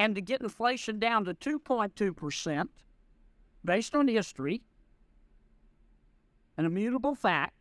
And to get inflation down to 2.2%, based on history, an immutable fact,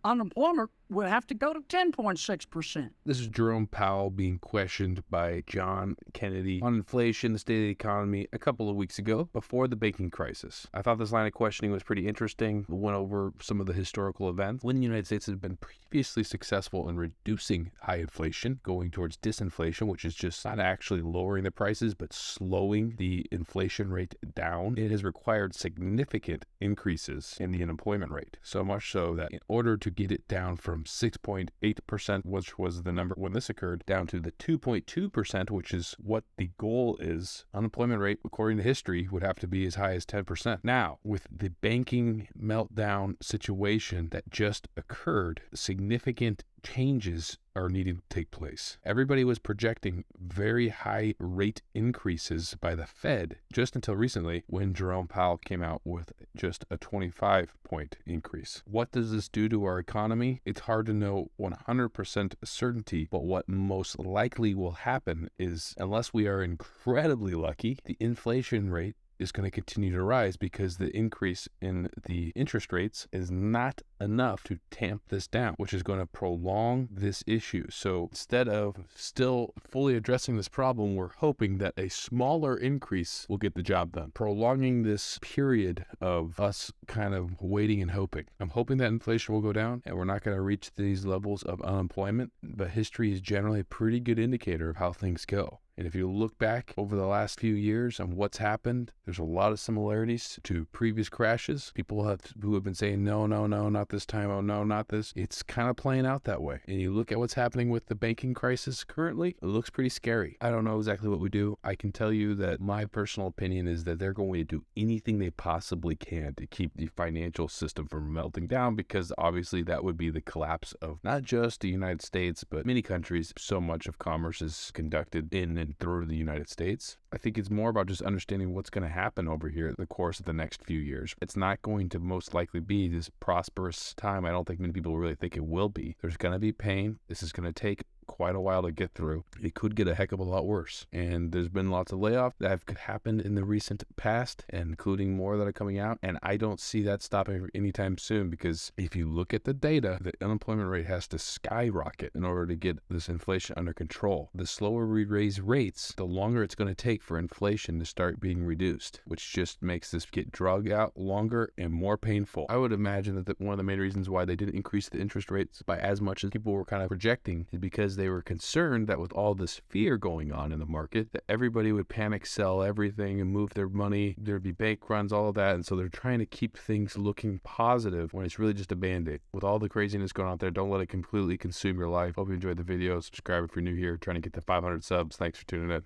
unemployment would have to go to 10.6%. This is Jerome Powell being questioned by John Kennedy on inflation, the state of the economy, a couple of weeks ago before the banking crisis. I thought this line of questioning was pretty interesting. We went over some of the historical events when the United States has been previously successful in reducing high inflation, going towards disinflation, which is just not actually lowering the prices, but slowing the inflation rate down. It has required significant increases in the unemployment rate, so much so that in order to get it down from 6.8%, which was the number when this occurred, down to the 2.2%, which is what the goal is, unemployment rate, according to history, would have to be as high as 10%. Now, with the banking meltdown situation that just occurred, significant changes are needing to take place. Everybody was projecting very high rate increases by the Fed just until recently when Jerome Powell came out with just a 25-point increase. What does this do to our economy? It's hard to know 100% certainty, but what most likely will happen is, unless we are incredibly lucky, the inflation rate is going to continue to rise because the increase in the interest rates is not enough to tamp this down, which is going to prolong this issue. So instead of still fully addressing this problem, we're hoping that a smaller increase will get the job done, prolonging this period of us kind of waiting and hoping. I'm hoping that inflation will go down and we're not going to reach these levels of unemployment, but history is generally a pretty good indicator of how things go. And if you look back over the last few years on what's happened, there's a lot of similarities to previous crashes. People who have been saying, no, not this time. Oh, no, not this. It's kind of playing out that way. And you look at what's happening with the banking crisis currently, it looks pretty scary. I don't know exactly what we do. I can tell you that my personal opinion is that they're going to do anything they possibly can to keep the financial system from melting down, because obviously that would be the collapse of not just the United States, but many countries. So much of commerce is conducted in and through the United States. I think it's more about just understanding what's going to happen over here in the course of the next few years. It's not going to most likely be this prosperous time. I don't think many people really think it will be. There's going to be pain. This is going to take quite a while to get through. It could get a heck of a lot worse. And there's been lots of layoffs that have happened in the recent past, including more that are coming out. And I don't see that stopping anytime soon, because if you look at the data, the unemployment rate has to skyrocket in order to get this inflation under control. The slower we raise rates, the longer it's going to take for inflation to start being reduced, which just makes this get dragged out longer and more painful. I would imagine that one of the main reasons why they didn't increase the interest rates by as much as people were kind of projecting is because they were concerned that with all this fear going on in the market, that everybody would panic sell everything and move their money. There'd be bank runs, all of that. And so they're trying to keep things looking positive when it's really just a band-aid. With all the craziness going on out there, don't let it completely consume your life. Hope you enjoyed the video. Subscribe if you're new here. Trying to get to 500 subs. Thanks for tuning in.